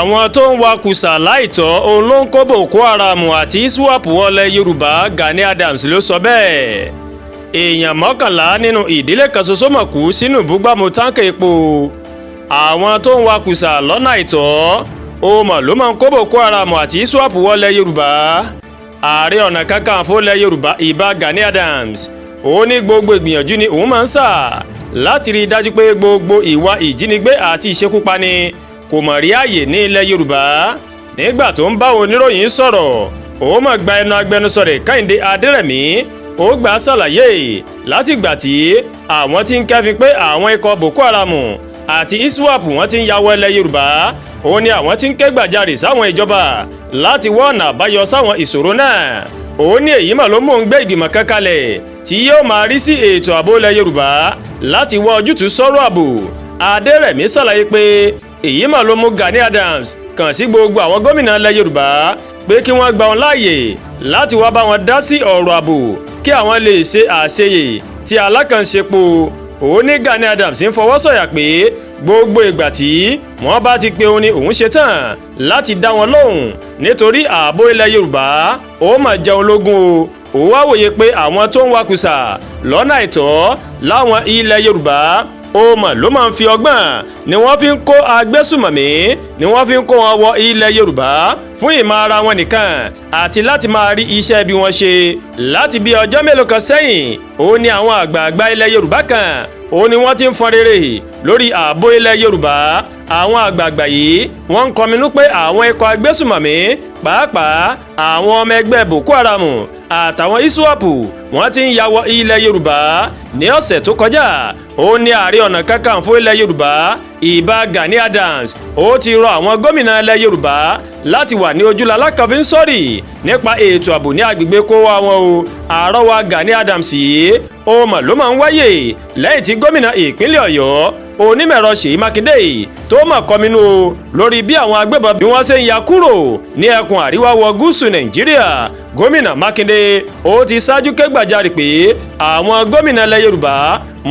àwọn tó ń wakùsà láìtọ́ òun ló ń kó Boko Haram àti iswap wọlé Yorùbá. Ganiadams ló sọ bẹ́ẹ̀. èèyàn 11 nínú ìdílé kan ṣoṣo mọ̀ kú sínú ìbúgbàmù táǹkà epo. àwọn tó ń wakùsà lọ́nà àìtọ́ ó mọ̀ ló máa ń kó Boko Haram àti iswap wọlé Yorùbá. Ààrẹ Ọ̀nà Kakanfò lẹ̀ Yorùbá Ìbà Ganiadams ó ní gbogbo ìgbìyànjú ni òun máa ń sà láti rí i dájú pé gbogbo ìwà ìjínigbé àti ìṣekúpani kò mọ̀ rí àyè ní ilẹ̀ Yorùbá. nígbà tó ń bá oníròyìn sọ̀rọ̀ ó mọ̀ gba ẹnu agbẹnusọ rẹ̀ Kẹ́hìndé Adérẹ̀mí ó gbà á ṣàlàyé látìgbà tí àwọn ti ń kẹ́fin pé àwọn ikọ̀ Boko Haram àti iswap wọ́n ti ń ya wọ ilẹ̀ Yorùbá. ó ní àwọn ti ń ké gbàjarè sáwọn ìjọba láti wá ọ̀nà àbáyọ sáwọn ìṣòro náà. ó ní èyí mà ló mú un gbé ìgbìmọ̀ kan kalẹ̀ tí yóò máa rí sí ètò ààbò ilẹ̀ Yorùbá láti wá ojútùú sọ́rọ̀ ààbò. Adérẹ̀mí ṣàlàyé pé èyí mà ló mú Ganiadams kàn sí gbogbo àwọn gómìnà ilẹ̀ Yorùbá pé kí wọ́n gba wọn láàyè láti wá bá wọn dá sí ọ̀rọ̀ ààbò kí àwọn lè ṣe àṣeyè tí alákànṣepọ̀. ó ní Ganiadams ń fọwọ́ sọ̀yà pé gbogbo ìgbà tí wọ́n bá ti pe òun ni òun ṣetán láti dá wọn lóhùn nítorí ààbò ilẹ̀ Yorùbá ó mà jẹun lógún o. ó wá wòye pé àwọn tó ń wakùsà lọ́nà àìtọ́ láwọn ilẹ̀ Yorùbá ó mọ̀ ló máa ń fi ọgbọ́n ni wọ́n fi ń kó agbésùmọ̀mí ni wọ́n fi ń kó wọn wọ ilẹ̀ Yorùbá fún ìmọ̀ ara wọn nìkan àti láti máa rí iṣẹ́ bí wọ́n ṣe. láti bí ọjọ́ mélòó kan sẹ́yìn ó ní àwọn àgbààgbà ilẹ̀ Yorùbá kan ó ní wọ́n ti ń fọn rere lórí ààbò ilẹ̀ Yorùbá. àwọn àgbààgbà yìí wọ́n ń kọminú pé àwọn ikọ̀ agbésùmọ̀mí pàápàá àwọn ọmọ ẹgbẹ́ Boko Haram àtàwọn iswap wọ́n ti ń ya wọ ilẹ̀ Yorùbá. ní ọ̀sẹ̀ tó kọjá ó ní Ààrẹ Ọ̀nà Kakanfò ilẹ̀ Yorùbá Ìbà Ganiadams ó ti rọ àwọn gómìnà ilẹ̀ Yorùbá láti wà ní ojúlá kan sọ́rí nípa ètò ààbò ní agbègbè kó wa wọn o. àrọwà Ganiadams yìí ó mà ló máa ń wáyè lẹ́yìn tí gómìnà ìpínlẹ̀ Ọ̀yọ́ Onímọ̀ẹ̀rọ Ṣèyí Mákindé tó mà kọminú o lórí bí àwọn agbébọn bí wọ́n ṣe ń ya kúrò ní ẹkùn àríwá wọ gúúsù Nàìjíríà. gómìnà Mákindé ó ti ṣáájú ké gbàjarè pé àwọn gómìnà ilẹ̀ Yorùbá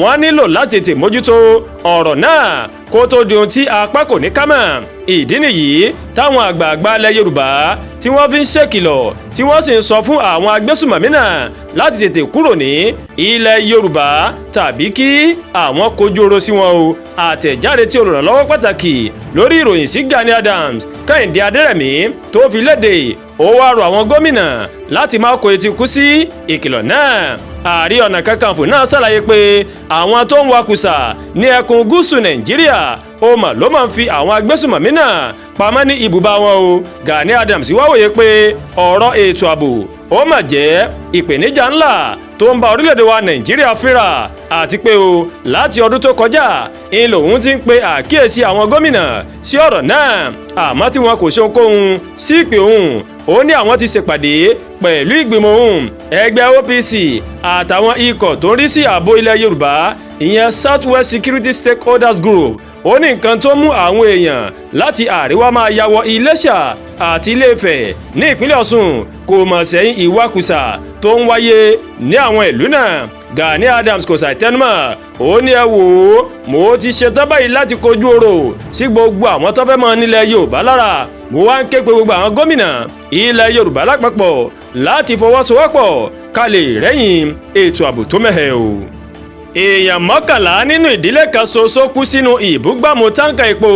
wọ́n nílò láti tètè mójútó ọ̀rọ̀ náà kó tó di ohun tí apá kò ní ká mọ̀. ìdí nìyí táwọn àgbààgbà ilẹ̀ Yorùbá tí wọ́n fi ń ṣèkìlọ̀ tí wọ́n sì ń sọ fún àwọn agbésùmọ̀mí náà láti tètè kúrò ní ilẹ̀ Yorùbá tàbí kí àwọn kojú oró sí wọn o. àtẹ̀jáde tí olùrànlọ́wọ́ pàtàkì lórí ìròyìn sí Ganiadams Kẹ́hìndé Adérẹ̀mí tó fi léde ó wá rọ àwọn gómìnà láti má kó etí kú sí ìkìlọ̀ náà. Ààrẹ Ọ̀nà Kakanfò náà ṣàlàyé pé àwọn tó ń wakùsà ní ẹkùn gúúsù Nàìjíríà ó mà ló máa ń fi àwọn agbésùmọ̀mí náà pamọ́ ní ibùba wọn o. Ganiadams wá wòye pé ọ̀rọ̀ ètò ààbò ó mà jẹ́ ìpèníjà ńlá tó ń bá orílẹ̀-èdè wa Nàìjíríà fínra àti pé o láti ọdún tó kọjá ń lòun ti ń pe àkíyèsí àwọn gómìnà sí ọ̀rọ̀ náà àmọ́ tí wọn kò ṣe ohunkóhun sí ìpè òun. ó ní àwọn ti ṣèpàdé pẹ̀lú ìgbìmọ̀ òun ẹgbẹ́ OPC àtàwọn ikọ̀ tó ń rí sí ààbò ilẹ̀ Yorùbá ìyẹn South West Security Stakeholders Group. ó ní nǹkan tó mú àwọn èèyàn láti àríwá máa ya wọ Iléṣà àti Ilé-Ifẹ̀ ní ìpínlẹ̀ Ọ̀ṣun kò mọ̀ sẹ́yìn ìwakùsà tó ń wáyé ní àwọn ìlú náà. Ganiadams kò ṣàìtẹnumọ́ ó ní ẹ wò ó mo ti ṣetán báyìí láti kojú ọ̀rọ̀ sí gbogbo àwọn tó fẹ́ mọ́ nílẹ̀ Yorùbá lára. mo wá ń ké pe gbogbo àwọn gómìnà ilẹ̀ Yorùbá lápapọ̀ láti fọwọ́sowọ́pọ̀ ká lè rẹ́yìn ètò ààbò tó mẹ́hẹ̀ o. èèyàn 11 nínú ìdílé kan ṣoṣo kú sínú ìbúgbàmù táǹkà epo.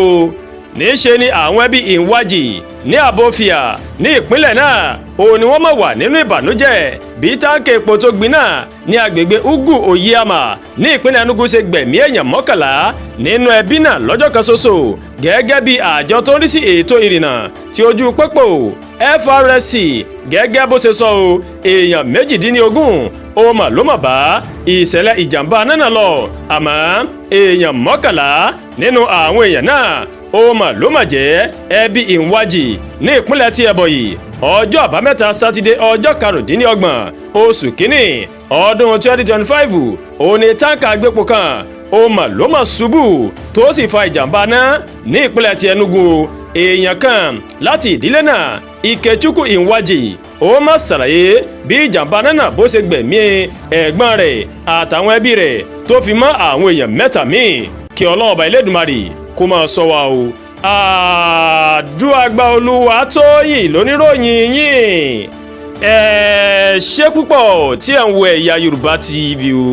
níṣe ni àwọn ẹbí Ìwájì ní Àbófìà ní ìpínlẹ̀ náà òun ni wọ́n máa wà nínú ìbànújẹ́ bí táǹkà epo tó gbiná ní agbègbè Ugwu Oyiyama ní ìpínlẹ̀ Enugu ṣe gbẹ̀mí èèyàn 11 nínú ẹbí náà lọ́jọ́ kan ṣoṣo gẹ́gẹ́ bí àjọ tó ń rí sí ètò ìrìnnà tí ojú pópó FRSC gẹ́gẹ́ bó ṣe sọ o èèyàn 18 ó mà ló mà bá ìṣẹ̀lẹ̀ ìjàmbá náà lọ àmọ́ èèyàn 11 nínú àwọn èèyàn náà ó mà ló mà jẹ́ ẹbí Ìwájì ní ìpínlẹ̀ tí Ẹ̀bọ̀yì. ọjọ́ àbámẹ́ta sátidé ọjọ́ 25 oṣù kínní ọdún 2025 òun ni táǹkà agbépo kan ó mà ló mà ṣubú tó sì fa ìjàmbá náà ní ìpínlẹ̀ tí Enugu. èèyàn kan láti ìdílé náà Ikechukwu Ìwájì ó mà ṣàlàyé bí ìjàmbá náà bó ṣe gbẹ̀mí ẹ̀gbọ́n rẹ̀ àtàwọn ẹbí rẹ̀ tó fi mọ́ àwọn èèyàn 3 míì kí Ọlọ́run Ọba Elédùmarè kó máa ṣọ́ wa o. Àdúràgbà Olúwatóyìn lóníròyìn yín. Ẹ ṣé púpọ̀ tí ẹ̀ ń wo Ẹ̀yà Yorùbá TV o.